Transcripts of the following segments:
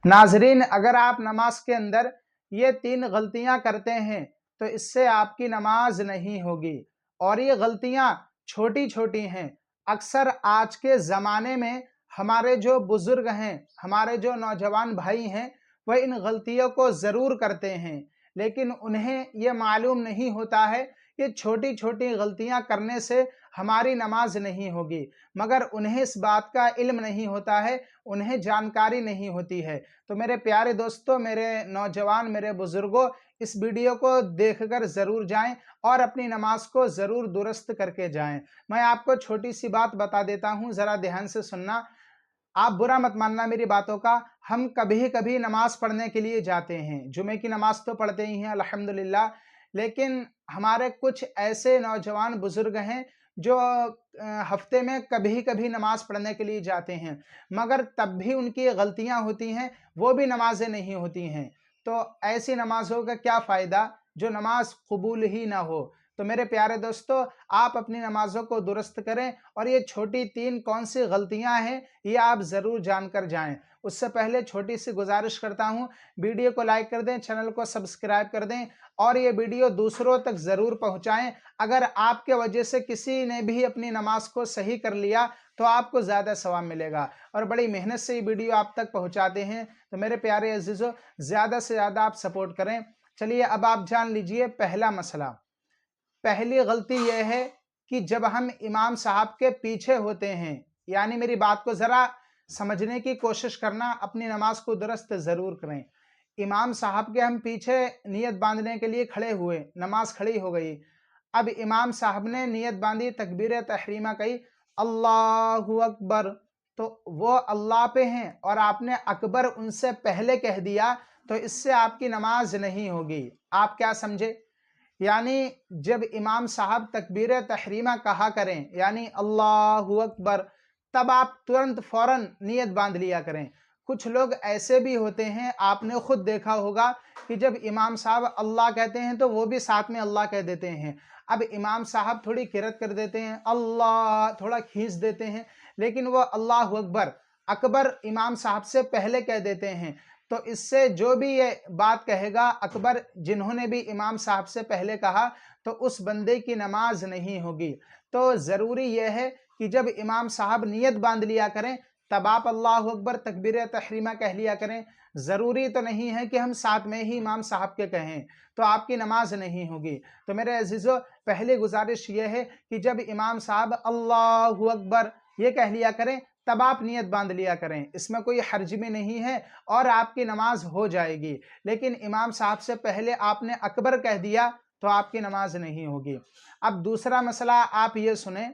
नाजरीन, अगर आप नमाज के अंदर ये 3 गलतियां करते हैं तो इससे आपकी नमाज नहीं होगी। और ये गलतियां छोटी छोटी हैं। अक्सर आज के ज़माने में हमारे जो बुजुर्ग हैं, हमारे जो नौजवान भाई हैं, वह इन गलतियों को ज़रूर करते हैं, लेकिन उन्हें ये मालूम नहीं होता है कि छोटी छोटी गलतियां करने से हमारी नमाज नहीं होगी। मगर उन्हें इस बात का इल्म नहीं होता है, उन्हें जानकारी नहीं होती है। तो मेरे प्यारे दोस्तों, मेरे नौजवान, मेरे बुजुर्गों, इस वीडियो को देखकर ज़रूर जाएं और अपनी नमाज को ज़रूर दुरुस्त करके जाएं। मैं आपको छोटी सी बात बता देता हूं, ज़रा ध्यान से सुनना। आप बुरा मत मानना मेरी बातों का। हम कभी कभी नमाज पढ़ने के लिए जाते हैं, जुमे की नमाज तो पढ़ते ही हैं अल्हम्दुलिल्लाह, लेकिन हमारे कुछ ऐसे नौजवान बुजुर्ग हैं जो हफ्ते में कभी कभी नमाज पढ़ने के लिए जाते हैं, मगर तब भी उनकी गलतियां होती हैं, वो भी नमाजें नहीं होती हैं। तो ऐसी नमाजों का क्या फ़ायदा जो नमाज कबूल ही ना हो। तो मेरे प्यारे दोस्तों, आप अपनी नमाजों को दुरुस्त करें और ये छोटी 3 कौन सी गलतियां हैं ये आप ज़रूर जानकर जाएं। उससे पहले छोटी सी गुजारिश करता हूं, वीडियो को लाइक कर दें, चैनल को सब्सक्राइब कर दें और ये वीडियो दूसरों तक ज़रूर पहुंचाएं। अगर आपके वजह से किसी ने भी अपनी नमाज को सही कर लिया तो आपको ज़्यादा सवाब मिलेगा, और बड़ी मेहनत से ये वीडियो आप तक पहुंचाते हैं। तो मेरे प्यारे अजीज़ों, ज़्यादा से ज़्यादा आप सपोर्ट करें। चलिए अब आप जान लीजिए पहला मसला। पहली गलती यह है कि जब हम इमाम साहब के पीछे होते हैं, यानी मेरी बात को ज़रा समझने की कोशिश करना, अपनी नमाज को दुरुस्त ज़रूर करें। इमाम साहब के हम पीछे नियत बांधने के लिए खड़े हुए, नमाज खड़ी हो गई। अब इमाम साहब ने नियत बांधी, तकबीर तहरीमा कही, अल्लाहु अकबर, तो वो अल्लाह पे हैं और आपने अकबर उनसे पहले कह दिया, तो इससे आपकी नमाज नहीं होगी। आप क्या समझे? यानी जब इमाम साहब तकबीर तहरीमा कहा करें, यानी अल्लाहु अकबर, तब आप तुरंत फौरन नियत बांध लिया करें। कुछ लोग ऐसे भी होते हैं, आपने खुद देखा होगा कि जब इमाम साहब अल्लाह कहते हैं तो वो भी साथ में अल्लाह कह देते हैं। अब इमाम साहब थोड़ी किरत कर देते हैं, अल्लाह थोड़ा खींच देते हैं, लेकिन वो अल्लाहु अकबर, अकबर इमाम साहब से पहले कह देते हैं। तो इससे जो भी ये बात कहेगा अकबर, जिन्होंने भी इमाम साहब से पहले कहा, तो उस बंदे की नमाज नहीं होगी। तो ज़रूरी यह है कि जब इमाम साहब नियत बांध लिया करें, तब आप अल्लाहु अकबर तकबीर तहरीमा कह लिया करें। ज़रूरी तो नहीं है कि हम साथ में ही इमाम साहब के कहें, तो आपकी नमाज नहीं होगी। तो मेरे अजीज़ों, पहली गुजारिश ये है कि जब इमाम साहब अल्लाहु अकबर ये कह लिया करें, तब आप नियत बांध लिया करें। इसमें कोई हर्ज भी नहीं है और आपकी नमाज हो जाएगी। लेकिन इमाम साहब से पहले आपने अकबर कह दिया तो आपकी नमाज नहीं होगी। अब दूसरा मसला आप ये सुने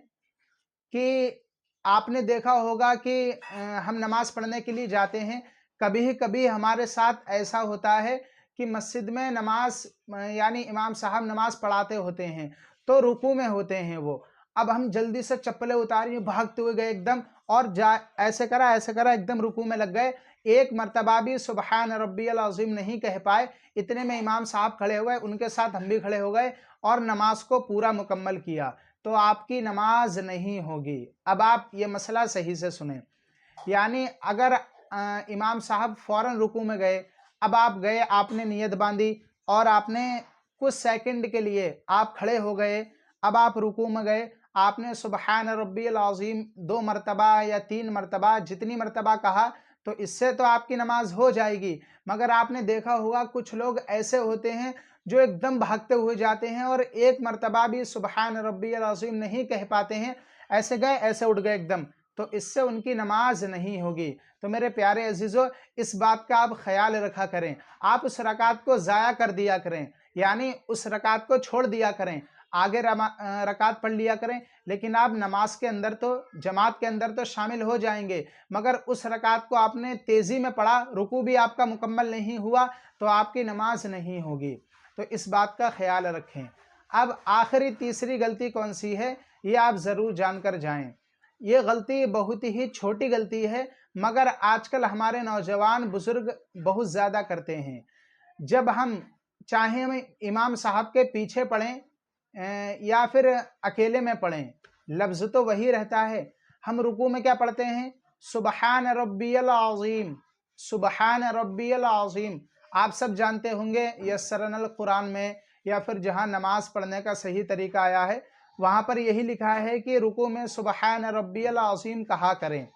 कि आपने देखा होगा कि हम नमाज पढ़ने के लिए जाते हैं, कभी कभी हमारे साथ ऐसा होता है कि मस्जिद में नमाज यानी इमाम साहब नमाज पढ़ाते होते हैं, तो रुकू में होते हैं वो। अब हम जल्दी से चप्पलें उतारी, भागते हुए गए एकदम, और जा ऐसे करा एकदम रुकू में लग गए। एक मर्तबा भी सुबहान रब्बियल अज़ीम नहीं कह पाए, इतने में इमाम साहब खड़े हो गए, उनके साथ हम भी खड़े हो गए और नमाज को पूरा मुकम्मल किया, तो आपकी नमाज नहीं होगी। अब आप ये मसला सही से सुने। यानी अगर इमाम साहब फौरन रुकू में गए, अब आप गए, आपने नियत बांधी और आपने कुछ सेकंड के लिए आप खड़े हो गए, अब आप रुकू में गए, आपने सुबहान रब्बियल अज़ीम 2 मरतबा या 3 मरतबा, जितनी मरतबा कहा, तो इससे तो आपकी नमाज हो जाएगी। मगर आपने देखा होगा कुछ लोग ऐसे होते हैं जो एकदम भागते हुए जाते हैं और एक मरतबा भी सुबहान रब्बियल अज़ीम नहीं कह पाते हैं, ऐसे गए ऐसे उठ गए एकदम, तो इससे उनकी नमाज नहीं होगी। तो मेरे प्यारे अजीज़ों, इस बात का आप ख्याल रखा करें। आप उस रकात को ज़ाया कर दिया करें, यानी उस रकात को छोड़ दिया करें, आगे रकात पढ़ लिया करें, लेकिन आप नमाज के अंदर तो, जमात के अंदर तो शामिल हो जाएंगे, मगर उस रकात को आपने तेज़ी में पढ़ा, रुकू भी आपका मुकम्मल नहीं हुआ, तो आपकी नमाज नहीं होगी। तो इस बात का ख्याल रखें। अब आखिरी तीसरी गलती कौन सी है, ये आप ज़रूर जानकर जाएं। ये गलती बहुत ही छोटी गलती है, मगर आजकल हमारे नौजवान बुजुर्ग बहुत ज़्यादा करते हैं। जब हम चाहे हम इमाम साहब के पीछे पढ़ें या फिर अकेले में पढ़ें, लफ्ज़ तो वही रहता है। हम रुकू में क्या पढ़ते हैं? सुबहान रब्बियल अज़ीम, सुबहान रब्बियल अज़ीम। आप सब जानते होंगे यस्सरनल कुरान में या फिर जहाँ नमाज पढ़ने का सही तरीका आया है वहाँ पर यही लिखा है कि रुकू में सुबहान रब्बियल अज़ीम कहा करें।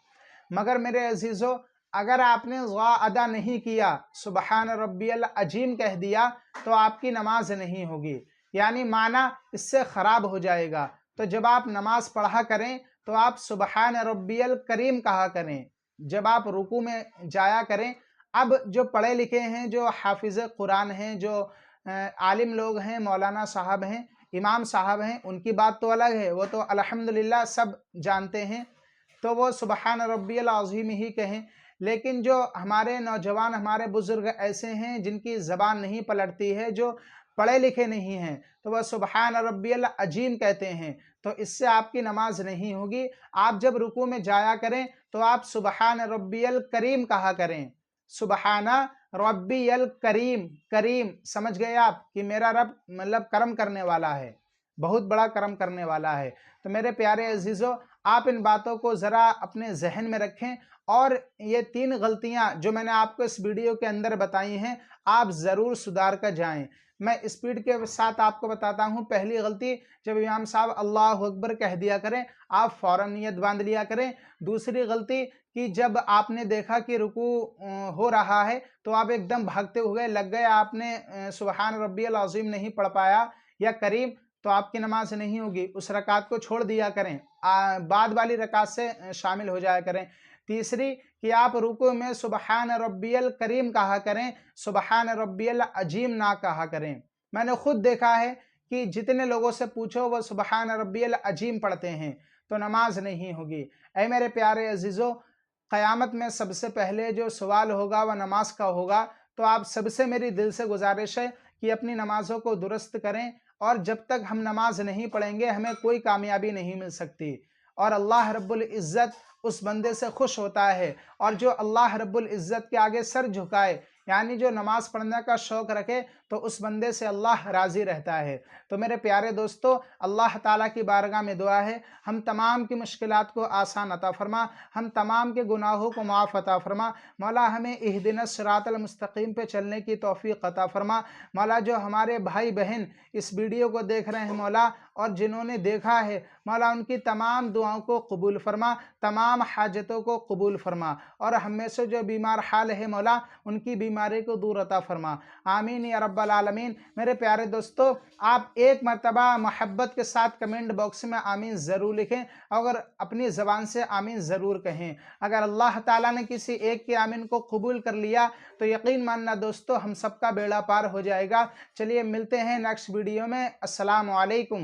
मगर मेरे अजीज़ों, अगर आपने ज़ा अदा नहीं किया, सुबहान रब्बियल अजीम कह दिया, तो आपकी नमाज नहीं होगी, यानी माना इससे ख़राब हो जाएगा। तो जब आप नमाज पढ़ा करें तो आप सुबहान रब्बियल करीम कहा करें। जब आप रुकू में जाया करें, अब जो पढ़े लिखे हैं, जो हाफिज़ कुरान हैं, जो आलिम लोग हैं, मौलाना साहब हैं, इमाम साहब हैं, उनकी बात तो अलग है, वो तो अल्हम्दुलिल्लाह सब जानते हैं, तो वो सुबहान रब्बियल अज़ीम ही कहें। लेकिन जो हमारे नौजवान, हमारे बुज़ुर्ग ऐसे हैं जिनकी ज़बान नहीं पलटती है, जो पढ़े लिखे नहीं हैं, तो वह सुबहान रब्बियल अजीम कहते हैं, तो इससे आपकी नमाज नहीं होगी। आप जब रुकू में जाया करें तो आप सुबहान रब्बियल करीम कहा करें। सुबहाना रब्बियल करीम, करीम समझ गए आप कि मेरा रब मतलब करम करने वाला है, बहुत बड़ा करम करने वाला है। तो मेरे प्यारे अजीज़ों, आप इन बातों को ज़रा अपने जहन में रखें और ये 3 गलतियाँ जो मैंने आपको इस वीडियो के अंदर बताई हैं, आप ज़रूर सुधार कर जाएँ। मैं स्पीड के साथ आपको बताता हूँ। पहली गलती, जब इमाम साहब अल्लाहु अकबर कह दिया करें, आप फ़ौरन नियत बांध लिया करें। दूसरी गलती कि जब आपने देखा कि रुकू हो रहा है तो आप एकदम भागते हुए लग गए, आपने सुबहान रब्बियल अज़ीम नहीं पढ़ पाया या करीम, तो आपकी नमाज नहीं होगी, उस रकात को छोड़ दिया करें, बाद वाली रकात से शामिल हो जाया करें। तीसरी कि आप रुकू में सुबहान रब्बियल करीम कहा करें, सुबहान रब्बियल अजीम ना कहा करें। मैंने खुद देखा है कि जितने लोगों से पूछो वो सुबहान रब्बियल अजीम पढ़ते हैं, तो नमाज नहीं होगी। ऐ मेरे प्यारे अजीज़ों, क़यामत में सबसे पहले जो सवाल होगा वह नमाज का होगा। तो आप सबसे मेरी दिल से गुजारिश है कि अपनी नमाज़ों को दुरुस्त करें, और जब तक हम नमाज नहीं पढ़ेंगे हमें कोई कामयाबी नहीं मिल सकती। और अल्लाह रब्बुल इज़्ज़त उस बंदे से खुश होता है, और जो अल्लाह रब्बुल इज़्ज़त के आगे सर झुकाए, यानी जो नमाज पढ़ने का शौक़ रखे, तो उस बंदे से अल्लाह राज़ी रहता है। तो मेरे प्यारे दोस्तों, अल्लाह ताला की बारगाह में दुआ है, हम तमाम की मुश्किलात को आसान अता फ़रमा, हम तमाम के गुनाहों को माफ़ अता फ़रमा। मौला हमें इहदिनस सिरातल मुस्तक़ीम पे चलने की तौफ़ीक़ अता फ़रमा। मौला जो हमारे भाई बहन इस वीडियो को देख रहे हैं मौला, और जिन्होंने देखा है मौला, उनकी तमाम दुआओं को कबूल फ़रमा, तमाम हाजतों को कबूल फ़रमा, और हम में से जो बीमार हाल है मौला, उनकी बीमारी को दूर अता फ़रमा। आमीन या रब्बल आलमीन। मेरे प्यारे दोस्तों, आप एक मरतबा मोहब्बत के साथ कमेंट बॉक्स में आमीन ज़रूर लिखें, अगर अपनी ज़बान से आमीन ज़रूर कहें। अगर अल्लाह ताला ने किसी एक के आमीन को कबूल कर लिया तो यकीन मानना दोस्तों, हम सबका बेड़ा पार हो जाएगा। चलिए मिलते हैं नेक्स्ट वीडियो में। अस्सलामु अलैकुम।